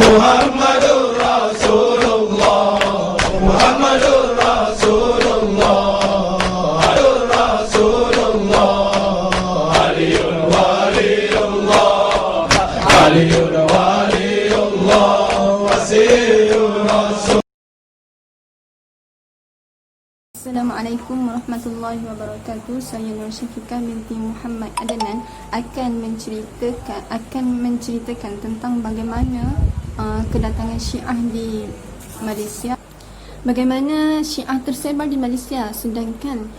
Muhammadur Rasulullah, Muhammadur Rasulullah, Rasulullah, Aliyun Waliyullah, Aliyun Waliyullah, Wasiyur Rasul. Assalamualaikum warahmatullahi wabarakatuh. Saya Nur Syafiqah binti Muhammad Adnan akan menceritakan tentang bagaimana kedatangan Syiah di Malaysia. Bagaimana Syiah tersebar di Malaysia sedangkan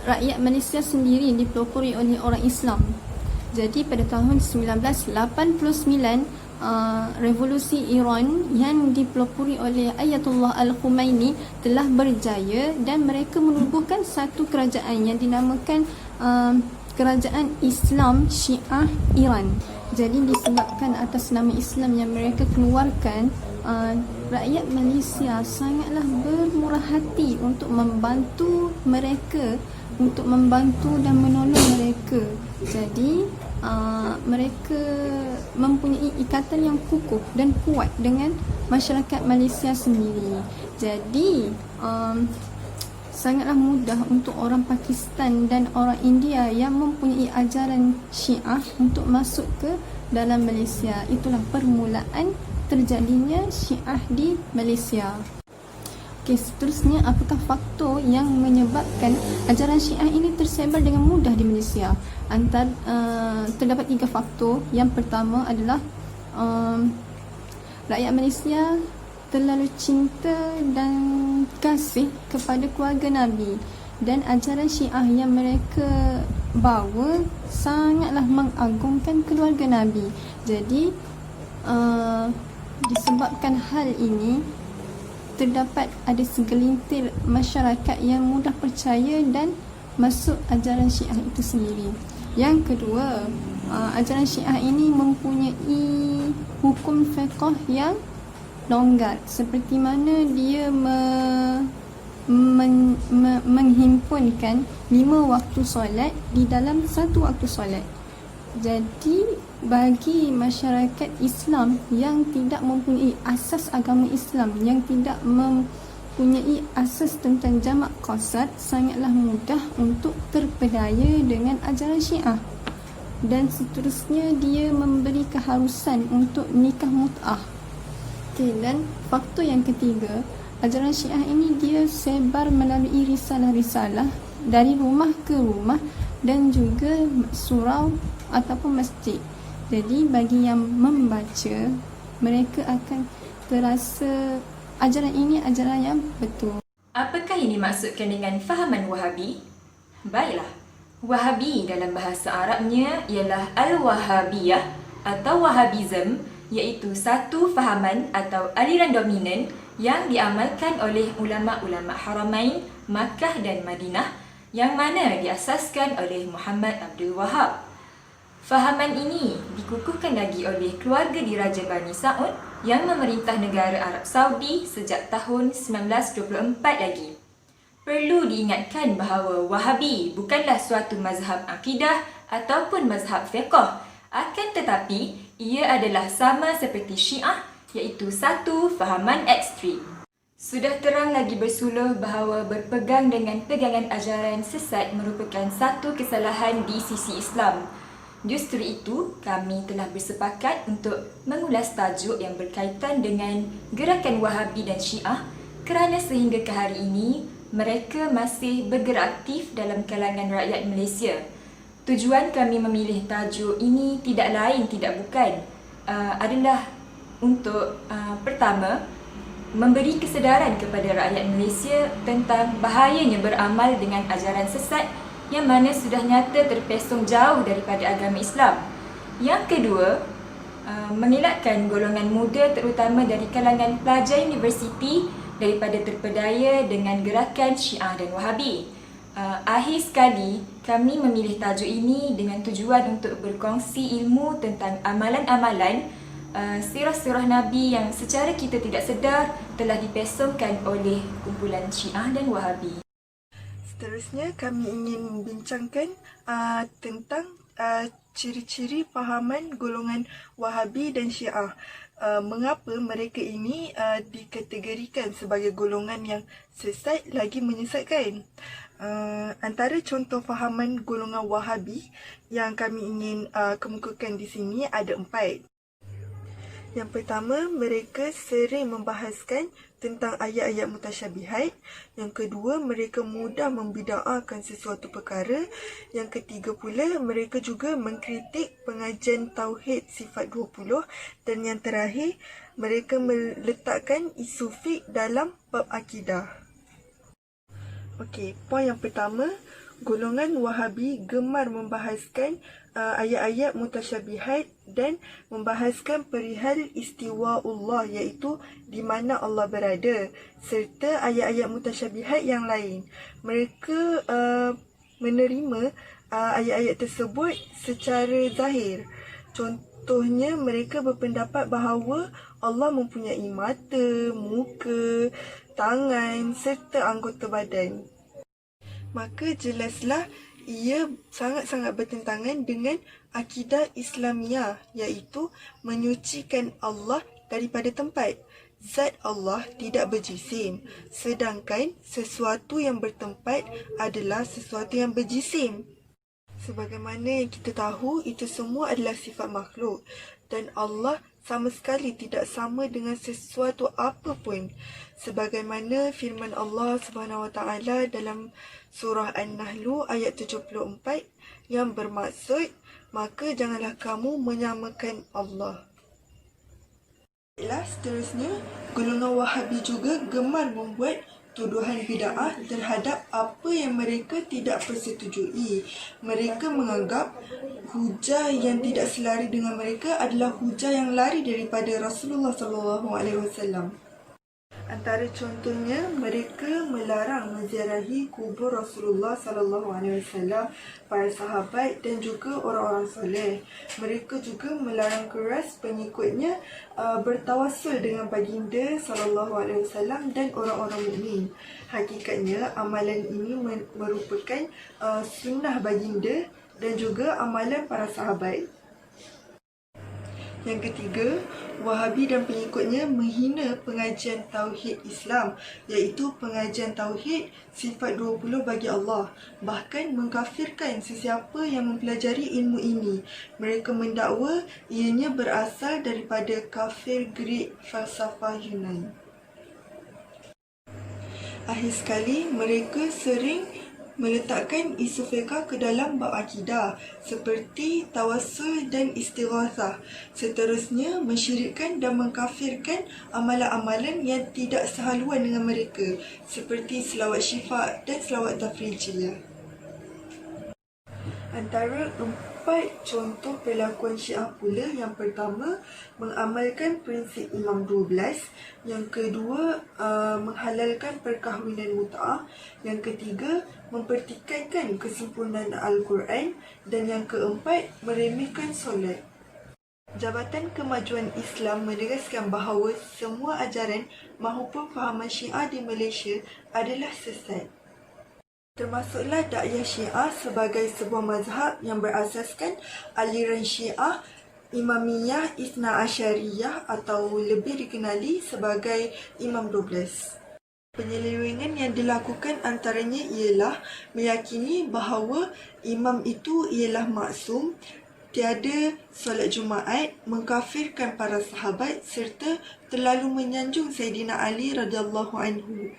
rakyat Malaysia sendiri dipelopori oleh orang Islam. Jadi pada tahun 1989 revolusi Iran yang dipelopori oleh Ayatullah Al-Khumaini telah berjaya dan mereka menubuhkan satu kerajaan yang dinamakan Kerajaan Islam Syiah Iran. Jadi disebabkan atas nama Islam yang mereka keluarkan, rakyat Malaysia sangatlah bermurah hati untuk membantu mereka, untuk membantu dan menolong mereka. Jadi mereka mempunyai ikatan yang kukuh dan kuat dengan masyarakat Malaysia sendiri. Jadi sangatlah mudah untuk orang Pakistan dan orang India yang mempunyai ajaran Syiah untuk masuk ke dalam Malaysia. Itulah permulaan terjadinya Syiah di Malaysia. Okey, seterusnya apakah faktor yang menyebabkan ajaran Syiah ini tersebar dengan mudah di Malaysia? Terdapat 3 faktor. Yang pertama adalah rakyat Malaysia terlalu cinta dan kasih kepada keluarga Nabi, dan ajaran Syiah yang mereka bawa sangatlah mengagungkan keluarga Nabi. Jadi disebabkan hal ini, terdapat ada segelintir masyarakat yang mudah percaya dan masuk ajaran Syiah itu sendiri. Yang kedua, ajaran Syiah ini mempunyai hukum fiqh yang longgar, seperti mana dia menghimpunkan 5 waktu solat di dalam 1 waktu solat. Jadi bagi masyarakat Islam yang tidak mempunyai asas agama Islam, yang tidak mempunyai asas tentang jamak qasad, sangatlah mudah untuk terpedaya dengan ajaran Syiah. Dan seterusnya, dia memberi keharusan untuk nikah mut'ah. Okay, dan faktor yang ketiga, ajaran Syiah ini dia sebar melalui risalah-risalah dari rumah ke rumah dan juga surau ataupun masjid. Jadi bagi yang membaca, mereka akan terasa ajaran ini ajaran yang betul. Apakah yang dimaksudkan dengan fahaman Wahabi? Baiklah, Wahabi dalam bahasa Arabnya ialah Al-Wahabiyah atau Wahabism, iaitu satu fahaman atau aliran dominan yang diamalkan oleh ulama-ulama Haramain, Makkah dan Madinah, yang mana diasaskan oleh Muhammad Abdul Wahab. Fahaman ini dikukuhkan lagi oleh keluarga diraja Bani Saud yang memerintah negara Arab Saudi sejak tahun 1924 lagi. Perlu diingatkan bahawa Wahabi bukanlah suatu mazhab akidah ataupun mazhab fiqh, akan tetapi ia adalah sama seperti Syiah, iaitu satu fahaman ekstrim. Sudah terang lagi bersuluh bahawa berpegang dengan pegangan ajaran sesat merupakan satu kesalahan di sisi Islam. Justru itu, kami telah bersepakat untuk mengulas tajuk yang berkaitan dengan gerakan Wahabi dan Syiah, kerana sehingga ke hari ini, mereka masih bergerak aktif dalam kalangan rakyat Malaysia. Tujuan kami memilih tajuk ini tidak lain tidak bukan adalah untuk pertama, memberi kesedaran kepada rakyat Malaysia tentang bahayanya beramal dengan ajaran sesat yang mana sudah nyata terpesong jauh daripada agama Islam. Yang kedua, mengelakkan golongan muda terutama dari kalangan pelajar universiti daripada terpedaya dengan gerakan Syiah dan Wahabi. Akhir sekali, kami memilih tajuk ini dengan tujuan untuk berkongsi ilmu tentang amalan-amalan sirah-sirah Nabi yang secara kita tidak sedar telah dipesongkan oleh kumpulan Syiah dan Wahabi. Seterusnya kami ingin membincangkan tentang ciri-ciri fahaman golongan Wahabi dan Syiah. Mengapa mereka ini dikategorikan sebagai golongan yang sesat lagi menyesatkan? Antara contoh fahaman golongan Wahabi yang kami ingin kemukakan di sini ada 4. Yang pertama, mereka sering membahaskan tentang ayat-ayat mutasyabihat. Yang kedua, mereka mudah membida'ahkan sesuatu perkara. Yang ketiga pula, mereka juga mengkritik pengajian Tauhid Sifat 20. Dan yang terakhir, mereka meletakkan isu fiqh dalam bab akidah. Okey, poin yang pertama, golongan Wahabi gemar membahaskan ayat-ayat mutasyabihat dan membahaskan perihal istiwa Allah, iaitu di mana Allah berada, serta ayat-ayat mutasyabihat yang lain. Mereka menerima ayat-ayat tersebut secara zahir. Contohnya, mereka berpendapat bahawa Allah mempunyai mata, muka, tangan serta anggota badan. Maka jelaslah ia sangat-sangat bertentangan dengan akidah Islamiah, iaitu menyucikan Allah daripada tempat. Zat Allah tidak berjisim, sedangkan sesuatu yang bertempat adalah sesuatu yang berjisim. Sebagaimana yang kita tahu, itu semua adalah sifat makhluk dan Allah sama sekali tidak sama dengan sesuatu apapun. Sebagaimana firman Allah Subhanahu Wa Taala dalam surah An-Nahl ayat 74 yang bermaksud, maka janganlah kamu menyamakan Allah. Seterusnya, golongan Wahabi juga gemar membuat tuduhan bid'ah terhadap apa yang mereka tidak persetujui. Mereka menganggap hujah yang tidak selari dengan mereka adalah hujah yang lari daripada Rasulullah SAW. Antara contohnya, mereka melarang menziarahi kubur Rasulullah SAW, para sahabat dan juga orang-orang soleh. Mereka juga melarang keras pengikutnya bertawassul dengan baginda SAW dan orang-orang mukmin. Hakikatnya, amalan ini merupakan sunnah baginda dan juga amalan para sahabat. Yang ketiga, Wahabi dan pengikutnya menghina pengajian Tauhid Islam, iaitu pengajian Tauhid Sifat 20 bagi Allah. Bahkan mengkafirkan sesiapa yang mempelajari ilmu ini. Mereka mendakwa ianya berasal daripada kafir Greek falsafah Yunani. Akhir sekali, mereka sering meletakkan isu fiqh ke dalam bab akidah seperti tawassul dan istighatsah. Seterusnya, mensyirikkan dan mengkafirkan amalan-amalan yang tidak sehaluan dengan mereka seperti selawat syifa dan selawat tafrijiyah. Antara 4 contoh perlakuan Syiah pula, yang pertama, mengamalkan prinsip Imam 12. Yang kedua, menghalalkan perkahwinan mut'ah. Yang ketiga, mempertikaikan kesempurnaan Al-Quran. Dan yang keempat, meremehkan solat. Jabatan Kemajuan Islam menegaskan bahawa semua ajaran maupun fahaman Syiah di Malaysia adalah sesat. Termasuklah dakwah Syiah sebagai sebuah mazhab yang berasaskan aliran Syiah Imamiyah Isna Asyariyah atau lebih dikenali sebagai Imam 12. Penyelewengan yang dilakukan antaranya ialah meyakini bahawa imam itu ialah maksum, tiada solat Jumaat, mengkafirkan para sahabat serta terlalu menyanjung Sayyidina Ali radhiyallahu anhu.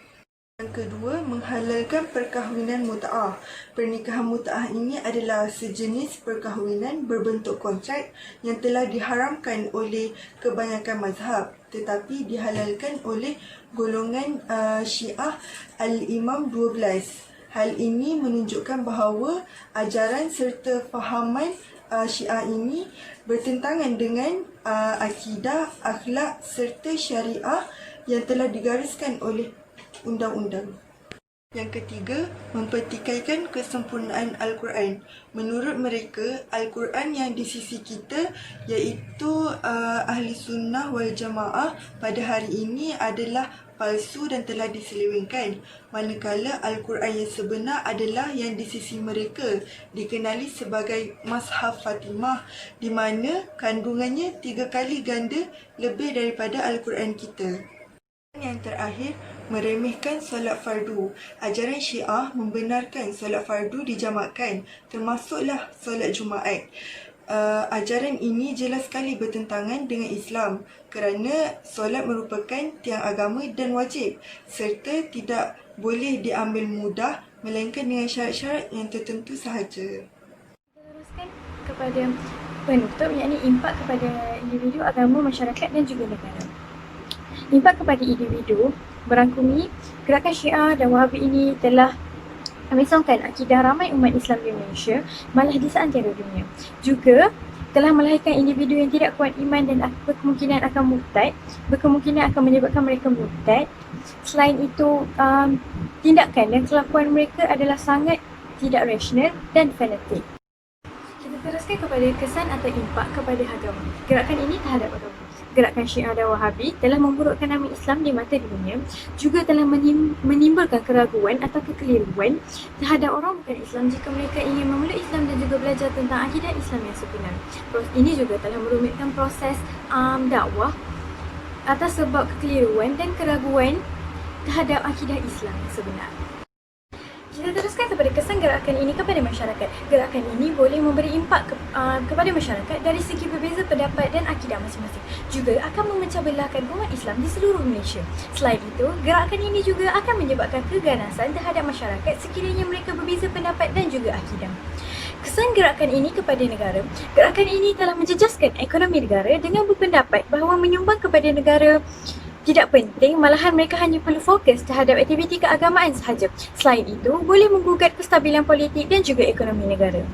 Yang kedua, menghalalkan perkahwinan mut'ah. Pernikahan mut'ah ini adalah sejenis perkahwinan berbentuk kontrak yang telah diharamkan oleh kebanyakan mazhab tetapi dihalalkan oleh golongan Syiah Al-Imam 12. Hal ini menunjukkan bahawa ajaran serta fahaman Syiah ini bertentangan dengan akidah, akhlak serta syariah yang telah digariskan oleh undang-undang. Yang ketiga, mempertikaikan kesempurnaan Al-Quran. Menurut mereka, Al-Quran yang di sisi kita iaitu Ahli Sunnah wal Jamaah pada hari ini adalah palsu dan telah diselewengkan. Manakala Al-Quran yang sebenar adalah yang di sisi mereka dikenali sebagai Mashaf Fatimah, di mana kandungannya 3 kali ganda lebih daripada Al-Quran kita. Yang terakhir, meremehkan solat fardu. Ajaran Syiah membenarkan solat fardu dijamakkan, termasuklah solat Jumaat. Ajaran ini jelas sekali bertentangan dengan Islam kerana solat merupakan tiang agama dan wajib serta tidak boleh diambil mudah melainkan dengan syarat-syarat yang tertentu sahaja. Teruskan kepada penutup, yakni impak kepada individu, agama, masyarakat dan juga negara. Impak kepada individu berangkumi gerakan Syiah dan Wahabi ini telah memisahkan akidah ramai umat Islam di Malaysia, malah di seantero dunia. Juga telah melahirkan individu yang tidak kuat iman dan berkemungkinan akan murtad, berkemungkinan akan menyebabkan mereka murtad. Selain itu, tindakan dan kelakuan mereka adalah sangat tidak rasional dan fanatik. Kita teruskan kepada kesan atau impak kepada agama. Gerakan ini terhadap agama. Gerakan Syiah dan Wahabi telah memburukkan nama Islam di mata dunia, juga telah menimbulkan keraguan atau kekeliruan terhadap orang bukan Islam jika mereka ingin memeluk Islam dan juga belajar tentang akidah Islam yang sebenar. Ini juga telah merumitkan proses dakwah atas sebab kekeliruan dan keraguan terhadap akidah Islam yang sebenar. Kita teruskan kepada kesan gerakan ini kepada masyarakat. Gerakan ini boleh memberi impak kepada masyarakat dari segi berbeza pendapat dan akidah masing-masing. Juga akan memecah belahkan umat Islam di seluruh Malaysia. Selain itu, gerakan ini juga akan menyebabkan keganasan terhadap masyarakat sekiranya mereka berbeza pendapat dan juga akidah. Kesan gerakan ini kepada negara. Gerakan ini telah menjejaskan ekonomi negara dengan berpendapat bahawa menyumbang kepada negara tidak penting, malahan mereka hanya perlu fokus terhadap aktiviti keagamaan sahaja. Selain itu, boleh menggugat kestabilan politik dan juga ekonomi negara.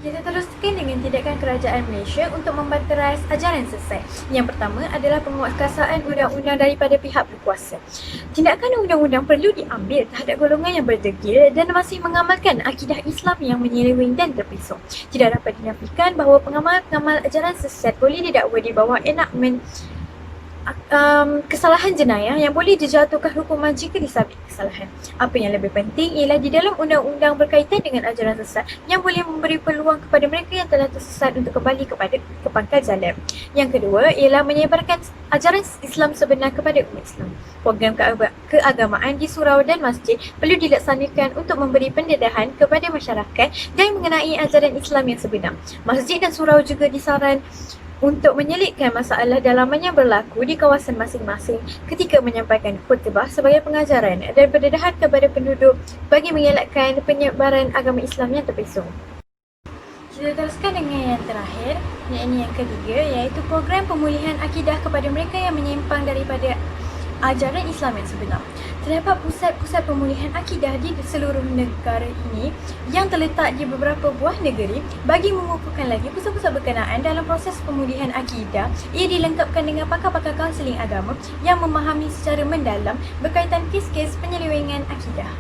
Kita teruskan dengan tindakan kerajaan Malaysia untuk membanteras ajaran sesat. Yang pertama adalah penguatkuasaan undang-undang daripada pihak berkuasa. Tindakan undang-undang perlu diambil terhadap golongan yang berdegil dan masih mengamalkan akidah Islam yang menyeleweng dan terpesong. Tidak dapat dinafikan bahawa pengamal-pengamal ajaran sesat boleh didakwa di bawah enakmen kesalahan jenayah yang boleh dijatuhkan hukuman jika disabit kesalahan. Apa yang lebih penting ialah di dalam undang-undang berkaitan dengan ajaran sesat yang boleh memberi peluang kepada mereka yang telah tersesat untuk kembali ke pangkal jalan. Yang kedua ialah menyebarkan ajaran Islam sebenar kepada umat Islam. Program keagamaan di surau dan masjid perlu dilaksanakan untuk memberi pendedahan kepada masyarakat dan mengenai ajaran Islam yang sebenar. Masjid dan surau juga disaran untuk menyelitkan masalah dalaman yang berlaku di kawasan masing-masing ketika menyampaikan khutbah sebagai pengajaran dan pendedahan kepada penduduk bagi mengelakkan penyebaran agama Islam yang terpesong. Kita teruskan dengan yang terakhir, yakni yang ketiga, iaitu program pemulihan akidah kepada mereka yang menyimpang daripada ajaran Islam yang sebenar. Terdapat pusat-pusat pemulihan akidah di seluruh negara ini yang terletak di beberapa buah negeri. Bagi mengukuhkan lagi pusat-pusat berkenaan dalam proses pemulihan akidah, ia dilengkapkan dengan pakar-pakar kaunseling agama yang memahami secara mendalam berkaitan kes-kes penyelewengan akidah.